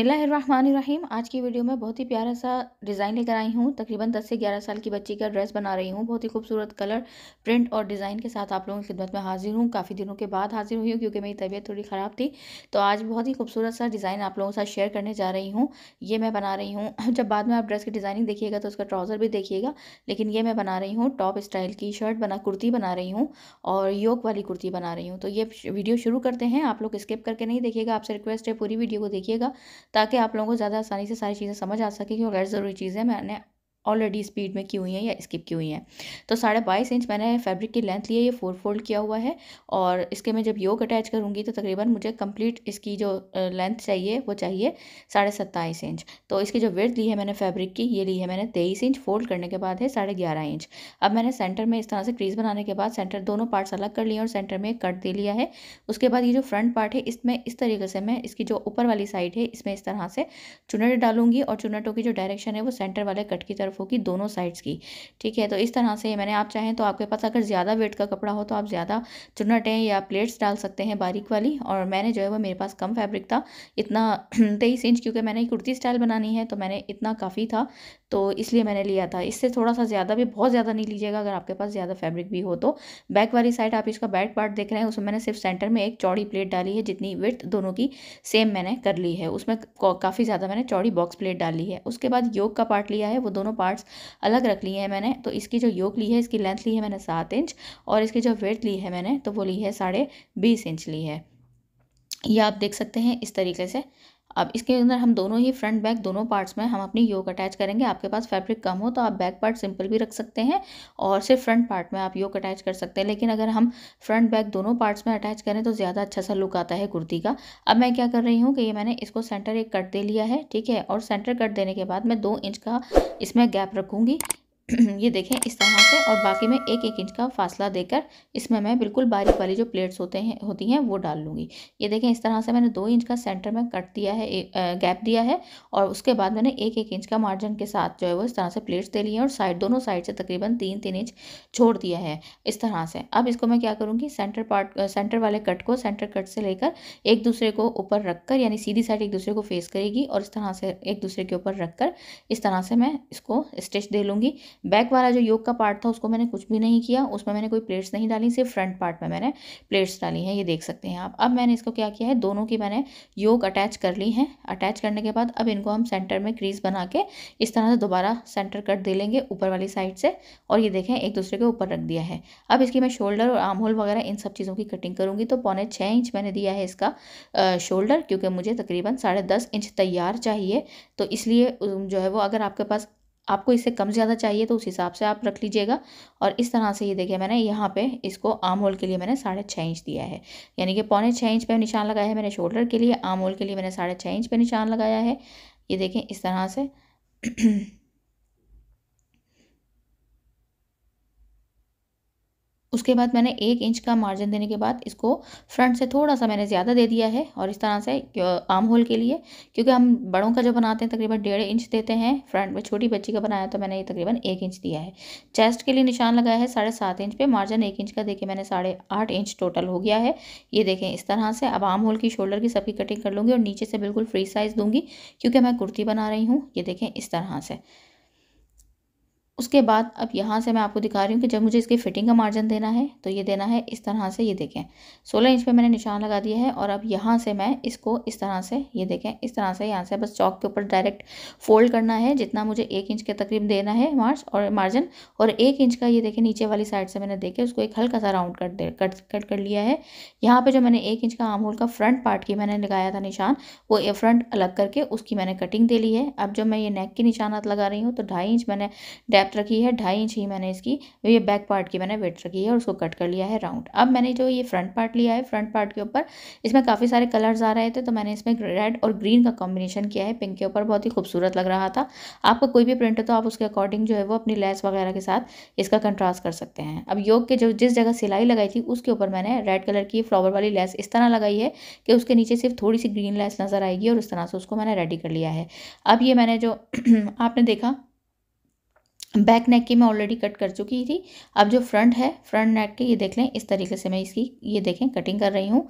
बिस्मिल्लाहिर्रहमानिर्रहीम। आज की वीडियो में बहुत ही प्यारा सा डिज़ाइन लेकर आई हूँ। तकरीबन 10 से 11 साल की बच्ची का ड्रेस बना रही हूँ। बहुत ही खूबसूरत कलर, प्रिंट और डिज़ाइन के साथ आप लोगों की खिदमत में हाजिर हूँ। काफ़ी दिनों के बाद हाजिर हुई हूँ क्योंकि मेरी तबीयत थोड़ी ख़राब थी। तो आज बहुत ही खूबसूरत सा डिज़ाइन आप लोगों के साथ शेयर करने जा रही हूँ। ये मैं बना रही हूँ। जब बाद में आप ड्रेस की डिज़ाइनिंग देखिएगा तो उसका ट्राउज़र भी देखिएगा। लेकिन ये मैं बना रही हूँ टॉप स्टाइल की कुर्ती बना रही हूँ और योक वाली कुर्ती बना रही हूँ। तो ये वीडियो शुरू करते हैं। आप लोग स्किप करके नहीं देखिएगा, आपसे रिक्वेस्ट है पूरी वीडियो को देखिएगा ताकि आप लोगों को ज़्यादा आसानी से सारी चीज़ें समझ आ सके कि गैर ज़रूरी चीज़ें मैंने ऑलरेडी स्पीड में की हुई हैं या स्किप की हुई हैं। तो 22.5 इंच मैंने फैब्रिक की लेंथ ली है, ये 4 फोल्ड किया हुआ है और इसके मैं जब योक अटैच करूँगी तो तकरीबन मुझे कंप्लीट इसकी जो लेंथ चाहिए वो चाहिए 27.5 इंच। तो इसकी जो विड्थ ली है मैंने फैब्रिक की, ये ली है मैंने 23 इंच, फोल्ड करने के बाद है 11.5 इंच। अब मैंने सेंटर में इस तरह से क्रीज बनाने के बाद सेंटर दोनों पार्ट्स अलग कर लिए और सेंटर में एक कट दे लिया है। उसके बाद ये जो फ्रंट पार्ट है इसमें इस तरीके से मैं इसकी जो ऊपर वाली साइड है इसमें इस तरह से चुन्नट डालूंगी और चुन्नटों की जो डायरेक्शन है वो सेंटर वाले कट की तरफ होगी, दोनों साइड्स की। ठीक है, तो इस तरह से मैंने, आप चाहें तो आपके पास अगर ज़्यादा वेट का कपड़ा हो तो आप ज़्यादा चुन्नटें या प्लेट्स डाल सकते हैं बारीक वाली। और मैंने जो है वो, मेरे पास कम फैब्रिक था इतना 23 इंच, क्योंकि मैंने कुर्ती स्टाइल बनानी है तो मैंने इतना काफ़ी था तो इसलिए मैंने लिया था। इससे थोड़ा सा ज़्यादा भी, बहुत ज़्यादा नहीं लीजिएगा अगर आपके पास ज़्यादा फैब्रिक भी हो तो। बैक वाली साइड आप इसका बैक पार्ट देख रहे हैं, उसमें मैंने सिर्फ सेंटर में एक चौड़ी प्लेट डाली है, जितनी विड्थ दोनों की सेम मैंने कर ली है। उसमें काफ़ी ज़्यादा मैंने चौड़ी बॉक्स प्लेट डाली है। उसके बाद योक का पार्ट लिया है, वो दोनों पार्ट्स अलग रख लिए हैं मैंने। तो इसकी जो योक ली है, इसकी लेंथ ली है मैंने 7 इंच और इसकी जो विड्थ ली है मैंने तो वो ली है 20.5 इंच ली है। ये आप देख सकते हैं इस तरीके से। अब इसके अंदर हम दोनों ही फ्रंट बैक दोनों पार्ट्स में हम अपनी योक अटैच करेंगे। आपके पास फैब्रिक कम हो तो आप बैक पार्ट सिंपल भी रख सकते हैं और सिर्फ फ्रंट पार्ट में आप योक अटैच कर सकते हैं। लेकिन अगर हम फ्रंट बैक दोनों पार्ट्स में अटैच करें तो ज़्यादा अच्छा सा लुक आता है कुर्ती का। अब मैं क्या कर रही हूँ कि ये मैंने इसको सेंटर एक कट दे लिया है, ठीक है। और सेंटर कट देने के बाद मैं 2 इंच का इसमें गैप रखूँगी। ये देखें इस तरह से, और बाकी में 1-1 इंच का फासला देकर इसमें मैं बिल्कुल बारीक वाली जो प्लेट्स होती हैं वो डाल लूँगी। ये देखें इस तरह से मैंने 2 इंच का सेंटर में कट दिया है, गैप दिया है और उसके बाद मैंने 1-1 इंच का मार्जिन के साथ जो है वो इस तरह से प्लेट्स दे ली हैं और दोनों साइड से तकरीबन 3-3 इंच छोड़ दिया है इस तरह से। अब इसको मैं क्या करूँगी, सेंटर वाले कट को सेंटर कट से लेकर एक दूसरे को ऊपर रखकर, यानी सीधी साइड एक दूसरे को फेस करेगी और इस तरह से एक दूसरे के ऊपर रखकर इस तरह से मैं इसको स्टिच दे लूँगी। बैक वाला जो योक का पार्ट था उसको मैंने कुछ भी नहीं किया, उसमें मैंने कोई प्लेट्स नहीं डाली, सिर्फ फ्रंट पार्ट में मैंने प्लेट्स डाली हैं, ये देख सकते हैं आप। अब मैंने इसको क्या किया है, दोनों की मैंने योक अटैच कर ली हैं। अटैच करने के बाद अब इनको हम सेंटर में क्रीज बना के इस तरह से दोबारा सेंटर कट दे लेंगे ऊपर वाली साइड से और ये देखें एक दूसरे के ऊपर रख दिया है। अब इसकी मैं शोल्डर और आर्म होल वगैरह इन सब चीज़ों की कटिंग करूँगी। तो 6.25 इंच मैंने दिया है इसका शोल्डर, क्योंकि मुझे तकरीबन 10.5 इंच तैयार चाहिए। तो इसलिए जो है वो, अगर आपके पास, आपको इससे कम ज़्यादा चाहिए तो उस हिसाब से आप रख लीजिएगा। और इस तरह से ये देखिए मैंने यहाँ पे इसको आर्म होल के लिए मैंने 6.5 इंच दिया है, यानी कि 6.25 इंच पे निशान लगाया है मैंने शोल्डर के लिए। आर्म होल के लिए मैंने 6.5 इंच पे निशान लगाया है, ये देखें इस तरह से। उसके बाद मैंने 1 इंच का मार्जिन देने के बाद इसको फ्रंट से थोड़ा सा मैंने ज़्यादा दे दिया है और इस तरह से आर्म होल के लिए, क्योंकि हम बड़ों का जो बनाते हैं तकरीबन 1.5 इंच देते हैं, फ्रंट में छोटी बच्ची का बनाया तो मैंने ये तकरीबन 1 इंच दिया है। चेस्ट के लिए निशान लगाया है 7.5 इंच पे, मार्जिन 1 इंच का देके मैंने 8.5 इंच टोटल हो गया है, ये देखें इस तरह से। अब आर्म होल की, शोल्डर की सबकी कटिंग कर लूँगी और नीचे से बिल्कुल फ्री साइज़ दूँगी क्योंकि मैं कुर्ती बना रही हूँ, ये देखें इस तरह से। उसके बाद अब यहाँ से मैं आपको दिखा रही हूँ कि जब मुझे इसकी फिटिंग का मार्जिन देना है तो ये देना है इस तरह से, ये देखें 16 इंच पे मैंने निशान लगा दिया है। और अब यहाँ से मैं इसको इस तरह से, ये देखें इस तरह से, यहाँ से बस चौक के ऊपर डायरेक्ट फोल्ड करना है जितना मुझे 1 इंच के तकरीब देना है मार्जिन। और 1 इंच का ये देखें नीचे वाली साइड से मैंने देखे उसको एक हल्का सा राउंड कट कर लिया है। यहाँ पर जो मैंने 1 इंच का आर्म होल का फ्रंट पार्ट की मैंने लगाया था निशान, वो फ्रंट अलग करके उसकी मैंने कटिंग दे ली है। अब जब मैं ये नेक की निशानात लगा रही हूँ तो 2.5 इंच मैंने डेप्थ रखी है, 2.5 इंच ही मैंने इसकी, ये बैक पार्ट की मैंने वेट रखी है और उसको कट कर लिया है राउंड। अब मैंने जो ये फ्रंट पार्ट लिया है, फ्रंट पार्ट के ऊपर इसमें काफ़ी सारे कलर्स आ रहे थे तो मैंने इसमें रेड और ग्रीन का कॉम्बिनेशन किया है, पिंक के ऊपर, बहुत ही खूबसूरत लग रहा था। आपका कोई भी प्रिंट है तो आप उसके अकॉर्डिंग जो है वो अपनी लेस वगैरह के साथ इसका कंट्रास्ट कर सकते हैं। अब योग के जो जिस जगह सिलाई लगाई थी उसके ऊपर मैंने रेड कलर की फ्लावर वाली लेस इस तरह लगाई है कि उसके नीचे सिर्फ थोड़ी सी ग्रीन लेस नज़र आएगी और इस तरह से उसको मैंने रेडी कर लिया है। अब ये मैंने जो आपने देखा बैक नेक की मैं ऑलरेडी कट कर चुकी थी। अब जो फ्रंट है, फ्रंट नेक के, ये देख लें इस तरीके से मैं इसकी, ये देखें कटिंग कर रही हूँ।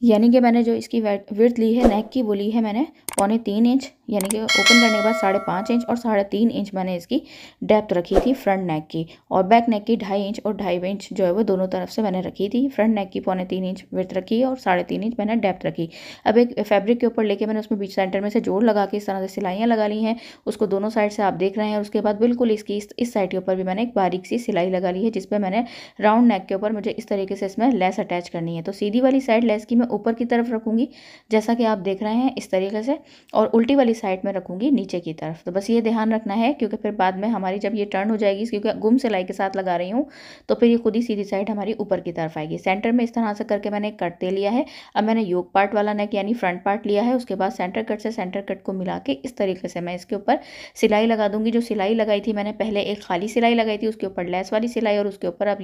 यानी कि मैंने जो इसकी विड्थ ली है नेक की, वो ली है मैंने 3.25 इंच, यानी कि ओपन करने के बाद 5.5 इंच, और 3.5 इंच मैंने इसकी डेप्थ रखी थी फ्रंट नेक की। और बैक नेक की 2.5 इंच और 2.5 इंच जो है वो दोनों तरफ से मैंने रखी थी। फ्रंट नेक की 3.25 इंच विड्थ रखी है और 3.5 इंच मैंने डेप्थ रखी। अब एक फैब्रिक के ऊपर लेके मैंने उसमें बीच सेंटर में से जोड़ लगा के इस तरह से सिलाइयाँ लगा ली हैं, उसको दोनों साइड से आप देख रहे हैं। उसके बाद बिल्कुल इसकी इस साइड के ऊपर भी मैंने एक बारीक सी सिलाई लगा ली है, जिसपे मैंने राउंड नेक के ऊपर मुझे इस तरीके से इसमें लेस अटैच करनी है। तो सीधी वाली साइड लेस की मैं ऊपर की तरफ रखूँगी, जैसा कि आप देख रहे हैं इस तरीके से, और उल्टी वाली साइड में रखूँगी नीचे की तरफ। तो बस ये ध्यान रखना है, क्योंकि फिर बाद में हमारी जब ये टर्न हो जाएगी, क्योंकि गुम सिलाई के साथ लगा रही हूँ, तो फिर ये खुद ही सीधी साइड हमारी ऊपर की तरफ आएगी। सेंटर में इस तरह से करके मैंने एक कट दे लिया है। अब मैंने योक पार्ट वाला नेक यानी फ्रंट पार्ट लिया है, उसके बाद सेंटर कट से सेंटर कट को मिला के इस तरीके से मैं इसके ऊपर सिलाई लगा दूंगी। जो सिलाई लगाई थी मैंने पहले, एक खाली सिलाई लगाई थी, उसके ऊपर लेस वाली सिलाई, और उसके ऊपर अब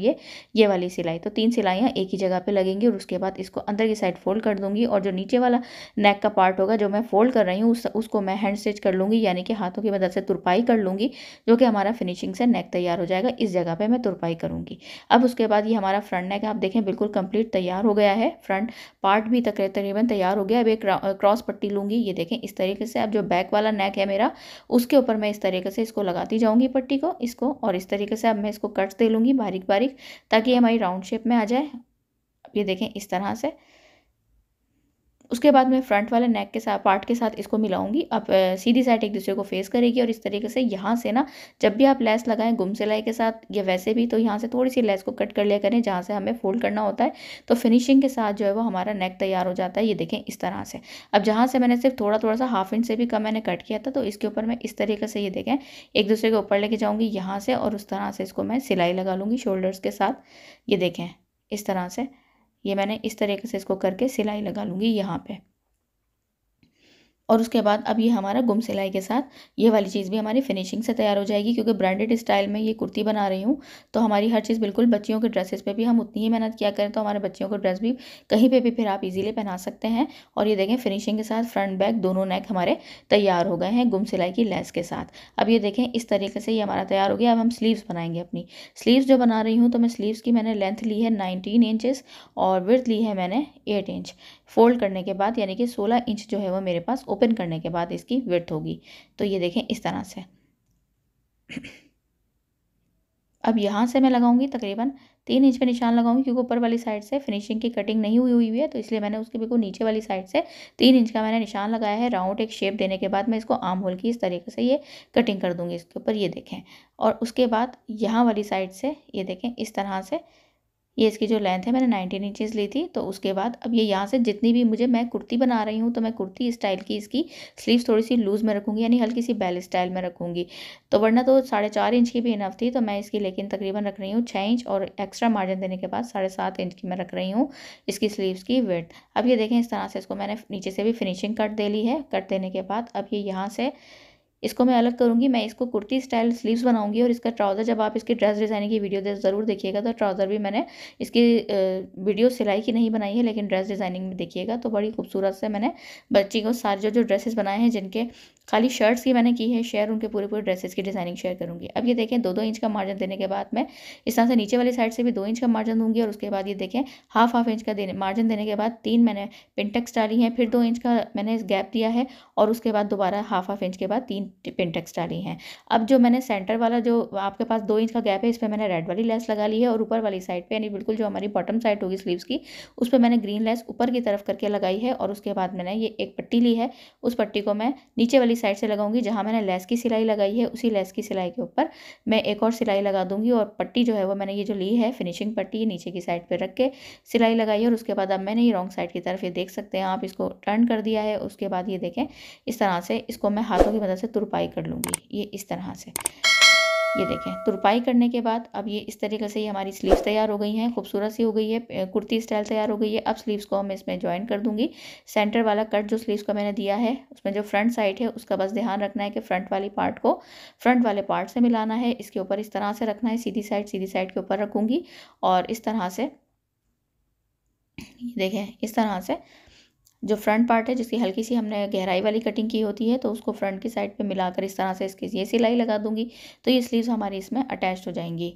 ये वाली सिलाई। तो 3 सिलाइयाँ एक ही जगह पे लगेंगी, और उसके बाद इसको अंदर की साइड फोल्ड कर दूंगी। और जो नीचे वाला नेक का पार्ट होगा जो मैं फोल्ड कर रही हूँ, उसको मैं हैंड स्टिच कर लूँगी, यानी कि हाथों की मदद से तुरपाई कर लूँगी, जो कि हमारा फिनिशिंग से नेक तैयार हो जाएगा। इस जगह पे मैं तुरपाई करूँगी। अब उसके बाद ये हमारा फ्रंट नेक आप देखें बिल्कुल कंप्लीट तैयार हो गया है। फ्रंट पार्ट भी तकरीबन तैयार हो गया। अब एक क्रॉस पट्टी लूँगी, ये देखें इस तरीके से। अब जो बैक वाला नेक है मेरा, उसके ऊपर मैं इस तरीके से इसको लगाती जाऊँगी पट्टी को, इसको, और इस तरीके से अब मैं इसको कट्स दे लूँगी बारीक बारीक, ताकि हमारी राउंड शेप में आ जाए। अब ये देखें इस तरह से। उसके बाद मैं फ्रंट वाले नेक के साथ पार्ट के साथ इसको मिलाऊंगी। अब सीधी साइड एक दूसरे को फेस करेगी, और इस तरीके से यहाँ से ना, जब भी आप लेस लगाएं गुम सिलाई के साथ या वैसे भी, तो यहाँ से थोड़ी सी लेस को कट कर लिया करें जहाँ से हमें फोल्ड करना होता है। तो फिनिशिंग के साथ जो है वो हमारा नेक तैयार हो जाता है। ये देखें इस तरह से। अब जहाँ से मैंने सिर्फ थोड़ा थोड़ा सा 1/2 इंच से भी कम मैंने कट किया था, तो इसके ऊपर मैं इस तरीके से, ये देखें, एक दूसरे के ऊपर लेके जाऊँगी यहाँ से, और उस तरह से इसको मैं सिलाई लगा लूँगी शोल्डर्स के साथ। ये देखें इस तरह से, ये मैंने इस तरीके से इसको करके सिलाई लगा लूँगी यहाँ पे। और उसके बाद अब ये हमारा गुम सिलाई के साथ ये वाली चीज़ भी हमारी फिनिशिंग से तैयार हो जाएगी, क्योंकि ब्रांडेड स्टाइल में ये कुर्ती बना रही हूँ। तो हमारी हर चीज़ बिल्कुल, बच्चियों के ड्रेसेस पे भी हम उतनी ही मेहनत किया करें, तो हमारे बच्चियों को ड्रेस भी कहीं पे भी फिर आप इजीली पहना सकते हैं। और ये देखें फिनिशिंग के साथ फ्रंट बैक दोनों नेक हमारे तैयार हो गए हैं गुम सिलाई की लेस के साथ। अब ये देखें इस तरीके से ये हमारा तैयार हो गया। अब हम स्लीव्स बनाएंगे अपनी। स्लीव्स जो बना रही हूँ, तो मैं स्लीव्स की मैंने लेंथ ली है 19 इंचेस, और विड्थ ली है मैंने 8 इंच। फोल्ड करने के बाद, यानी कि 16 इंच जो है वो मेरे पास ओपन करने के बाद इसकी विड्थ होगी। तो ये देखें इस तरह से। अब यहाँ से मैं लगाऊंगी तकरीबन 3 इंच पे निशान लगाऊंगी, क्योंकि ऊपर वाली साइड से फिनिशिंग की कटिंग नहीं हुई है, तो इसलिए मैंने उसके बिल्कुल नीचे वाली साइड से 3 इंच का मैंने निशान लगाया है। राउंड एक शेप देने के बाद मैं इसको आर्म होल की इस तरीके से ये कटिंग कर दूंगी इसके ऊपर, ये देखें। और उसके बाद यहाँ वाली साइड से ये देखें इस तरह से, ये इसकी जो लेंथ है मैंने 19 इंचेस ली थी। तो उसके बाद अब ये यहाँ से जितनी भी मैं कुर्ती बना रही हूँ, तो मैं कुर्ती स्टाइल की इसकी स्लीव्स थोड़ी सी लूज़ में रखूँगी, यानी हल्की सी बेल स्टाइल में रखूँगी। तो वरना तो 4.5 इंच की भी इनफ थी, तो मैं इसकी लेकिन तकरीबन रख रही हूँ 6 इंच, और एक्स्ट्रा मार्जिन देने के बाद 7.5 इंच की मैं रख रही हूँ इसकी स्लीव्स की विड्थ। अब ये देखें इस तरह से इसको मैंने नीचे से भी फिनिशिंग कट दे ली है। कट देने के बाद अब ये यहाँ से इसको मैं अलग करूँगी। मैं इसको कुर्ती स्टाइल स्लीव्स बनाऊँगी, और इसका ट्राउज़र, जब आप इसकी ड्रेस डिज़ाइनिंग की वीडियो ज़रूर देखिएगा, तो ट्राउज़र भी मैंने इसकी वीडियो सिलाई की नहीं बनाई है, लेकिन ड्रेस डिज़ाइनिंग में देखिएगा तो बड़ी खूबसूरत से मैंने बच्ची को सारे जो ड्रेसेस बनाए हैं, जिनके खाली शर्ट्स की मैंने की है शेयर, उनके पूरे ड्रेसेस की डिज़ाइनिंग शेयर करूँगी। अब ये देखें 2-2 इंच का मार्जिन देने के बाद मैं इस तरह से नीचे वाली साइड से भी 2 इंच का मार्जिन दूँगी, और उसके बाद ये देखें हाफ इंच का मार्जिन देने के बाद 3 मैंने पिनटेक्स डाली हैं, फिर 2 इंच का मैंने गैप दिया है, और उसके बाद दोबारा हाफ इंच के बाद 3 पिनटेक्स डाली हैं। अब जो मैंने सेंटर वाला, जो आपके पास 2 इंच का गैप है, इस पर मैंने रेड वाली लेस लगा ली है, और ऊपर वाली साइड पे, यानी बिल्कुल जो हमारी बॉटम साइड होगी स्लीव्स की, उस पर मैंने ग्रीन लेस ऊपर की तरफ करके लगाई है। और उसके बाद मैंने ये एक पट्टी ली है, उस पट्टी को मैं नीचे वाली साइड से लगाऊंगी, जहाँ मैंने लेस की सिलाई लगाई है उसी लेस की सिलाई के ऊपर मैं एक और सिलाई लगा दूंगी। और पट्टी जो है वो मैंने ये जो ली है फिनिशिंग पट्टी, ये नीचे की साइड पर रख के सिलाई लगाई है। और उसके बाद अब मैंने ये रॉन्ग साइड की तरफ, ये देख सकते हैं आप, इसको टर्न कर दिया है। उसके बाद ये देखें इस तरह से इसको मैं हाथों की मदद से तुरपाई कर लूँगी, ये इस तरह से। ये देखें तुरपाई करने के बाद अब ये इस तरीके से ये हमारी स्लीव्स तैयार हो गई हैं, खूबसूरत सी हो गई है, कुर्ती स्टाइल तैयार हो गई है। अब स्लीव्स को हम इसमें ज्वाइन कर दूंगी। सेंटर वाला कट जो स्लीव्स का मैंने दिया है, उसमें जो फ्रंट साइड है उसका बस ध्यान रखना है कि फ्रंट वाली पार्ट को फ्रंट वाले पार्ट से मिलाना है, इसके ऊपर इस तरह से रखना है, सीधी साइड के ऊपर रखूँगी। और इस तरह से ये देखें इस तरह से जो फ्रंट पार्ट है, जिसकी हल्की सी हमने गहराई वाली कटिंग की होती है, तो उसको फ्रंट की साइड पे मिलाकर इस तरह से इसकी ये सिलाई लगा दूंगी। तो ये स्लीव्स हमारी इसमें अटैच हो जाएंगी।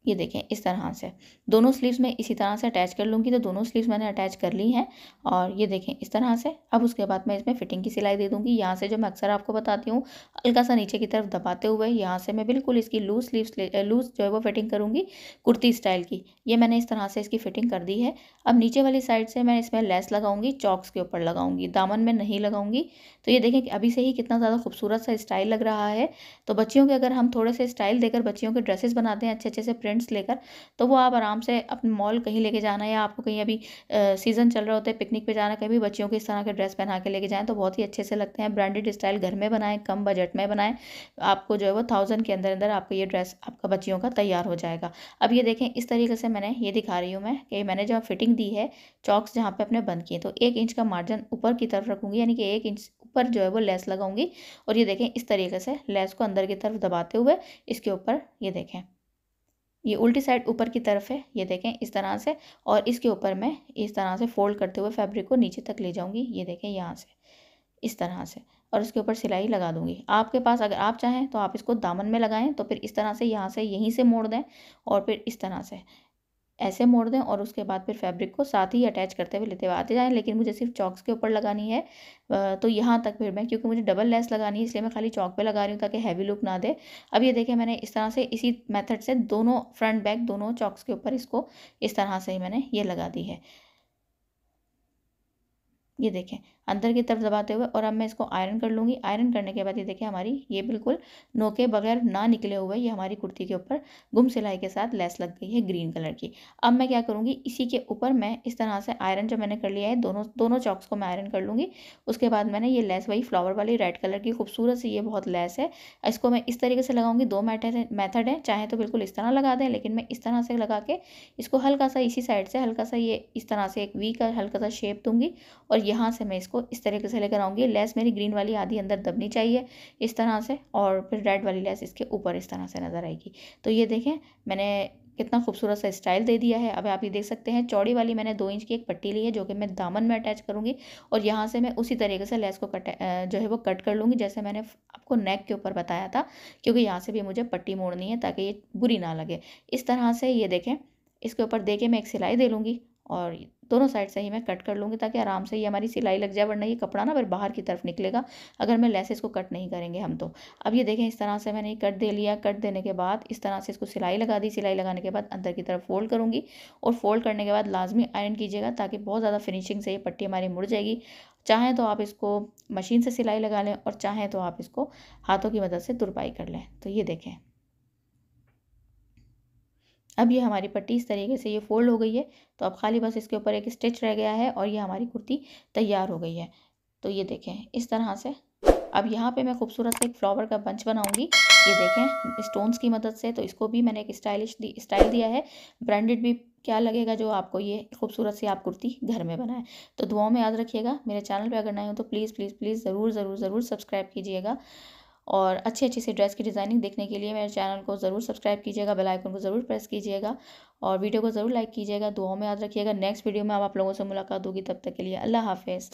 ये देखें इस तरह से दोनों स्लीव्स में इसी तरह से अटैच कर लूँगी। तो दोनों स्लीव्स मैंने अटैच कर ली हैं और ये देखें इस तरह से। अब उसके बाद मैं इसमें फिटिंग की सिलाई दे दूँगी। यहाँ से जो मैं अक्सर आपको बताती हूँ, हल्का सा नीचे की तरफ दबाते हुए यहाँ से मैं बिल्कुल इसकी लूज स्लीव्स लूज जो है वो फिटिंग करूँगी कुर्ती स्टाइल की। ये मैंने इस तरह से इसकी फिटिंग कर दी है। अब नीचे वाली साइड से मैं इसमें लेस लगाऊंगी, चॉक्स के ऊपर लगाऊंगी, दामन में नहीं लगाऊंगी। तो ये देखें कि अभी से ही कितना ज़्यादा खूबसूरत सा स्टाइल लग रहा है। तो बच्चियों के अगर हम थोड़े से स्टाइल देकर बच्चियों के ड्रेसेस बनाते हैं अच्छे अच्छे से प्रिंट्स लेकर, तो वो आप आराम से अपने मॉल कहीं लेके जाना या आपको कहीं अभी सीज़न चल रहा होता है पिकनिक पे जाना, कहीं भी बच्चियों को इस तरह के ड्रेस पहना के लेके जाएँ तो बहुत ही अच्छे से लगते हैं। ब्रांडेड स्टाइल घर में बनाएं, कम बजट में बनाएं, आपको जो है वो 1000 के अंदर अंदर आपको ये ड्रेस आपका बच्चियों का तैयार हो जाएगा। अब ये देखें इस तरीके से मैंने ये दिखा रही हूँ मैं कि मैंने जहाँ फिटिंग दी है चॉक्स जहाँ पे अपने बंद किए, तो 1 इंच का मार्जिन ऊपर की तरफ रखूँगी, यानी कि 1 इंच ऊपर जो है वो लेस लगाऊंगी। और ये देखें इस तरीके से लेस को अंदर की तरफ दबाते हुए इसके ऊपर ये देखें, ये उल्टी साइड ऊपर की तरफ है, ये देखें इस तरह से। और इसके ऊपर मैं इस तरह से फोल्ड करते हुए फैब्रिक को नीचे तक ले जाऊंगी, ये देखें यहाँ से इस तरह से। और इसके ऊपर सिलाई लगा दूंगी। आपके पास अगर आप चाहें तो आप इसको दामन में लगाएं, तो फिर इस तरह से यहाँ से यहीं से मोड़ दें और फिर इस तरह से ऐसे मोड़ दें और उसके बाद फिर फैब्रिक को साथ ही अटैच करते हुए लेते हुए आते जाएं। लेकिन मुझे सिर्फ चॉक्स के ऊपर लगानी है, तो यहाँ तक फिर मैं, क्योंकि मुझे डबल लेस लगानी है इसलिए मैं खाली चॉक पे लगा रही हूँ ताकि हैवी लुक ना दे। अब ये देखें मैंने इस तरह से इसी मेथड से दोनों फ्रंट बैक दोनों चॉक्स के ऊपर इसको इस तरह से ही मैंने ये लगा दी है, ये देखें अंदर की तरफ दबाते हुए। और अब मैं इसको आयरन कर लूँगी। आयरन करने के बाद ये देखें हमारी ये बिल्कुल नोके बगैर ना निकले हुए ये हमारी कुर्ती के ऊपर गुम सिलाई के साथ लेस लग गई है ग्रीन कलर की। अब मैं क्या करूँगी, इसी के ऊपर मैं इस तरह से आयरन जो मैंने कर लिया है दोनों दोनों चॉक्स को मैं आयरन कर लूँगी। उसके बाद मैंने ये लेस वही फ्लावर वाली रेड कलर की खूबसूरत सी ये बहुत लेस है, इसको मैं इस तरीके से लगाऊंगी। 2 मेथड है, चाहे तो बिल्कुल इस तरह लगा दें, लेकिन मैं इस तरह से लगा के इसको हल्का सा इसी साइड से हल्का सा ये इस तरह से एक वी का हल्का सा शेप दूंगी। और यहाँ से मैं इसको इस तरीके से लेकर आऊँगी। लेस मेरी ग्रीन वाली आधी अंदर दबनी चाहिए इस तरह से, और फिर रेड वाली लेस इसके ऊपर इस तरह से नज़र आएगी। तो ये देखें मैंने कितना खूबसूरत सा स्टाइल दे दिया है। अब आप ये देख सकते हैं चौड़ी वाली मैंने 2 इंच की एक पट्टी ली है जो कि मैं दामन में अटैच करूँगी। और यहाँ से मैं उसी तरीके से लेस को जो है वो कट कर लूँगी जैसे मैंने आपको नेक के ऊपर बताया था, क्योंकि यहाँ से भी मुझे पट्टी मोड़नी है ताकि ये बुरी ना लगे। इस तरह से ये देखें इसके ऊपर दे के मैं एक सिलाई दे लूँगी और दोनों साइड से ही मैं कट कर लूँगी ताकि आराम से ये हमारी सिलाई लग जाए, वरना ये कपड़ा ना फिर बाहर की तरफ निकलेगा अगर मैं लेसेस को कट नहीं करेंगे हम तो। अब ये देखें इस तरह से मैंने कट दे लिया। कट देने के बाद इस तरह से इसको सिलाई लगा दी। सिलाई लगाने के बाद अंदर की तरफ फोल्ड करूँगी और फोल्ड करने के बाद लाजमी आयरन कीजिएगा ताकि बहुत ज़्यादा फिनिशिंग से ये पट्टी हमारी मुड़ जाएगी। चाहें तो आप इसको मशीन से सिलाई लगा लें और चाहें तो आप इसको हाथों की मदद से तुरपाई कर लें। तो ये देखें अब ये हमारी पट्टी इस तरीके से ये फोल्ड हो गई है। तो अब खाली बस इसके ऊपर एक स्टिच रह गया है और ये हमारी कुर्ती तैयार हो गई है। तो ये देखें इस तरह से। अब यहाँ पे मैं खूबसूरत से एक फ्लावर का बंच बनाऊंगी, ये देखें स्टोन्स की मदद से। तो इसको भी मैंने एक स्टाइल दिया है। ब्रांडेड भी क्या लगेगा जो आपको ये खूबसूरत सी आप कुर्ती घर में बनाए। तो दुआओं में याद रखिएगा। मेरे चैनल पे अगर नए हो तो प्लीज़ प्लीज़ प्लीज़ ज़रूर ज़रूर ज़रूर सब्सक्राइब कीजिएगा। और अच्छी अच्छी सी ड्रेस की डिज़ाइनिंग देखने के लिए मेरे चैनल को ज़रूर सब्सक्राइब कीजिएगा, बेल आइकन को ज़रूर प्रेस कीजिएगा और वीडियो को ज़रूर लाइक कीजिएगा। दुआओं में याद रखिएगा। नेक्स्ट वीडियो में अब आप लोगों से मुलाकात होगी, तब तक के लिए अल्लाह हाफ़िज़।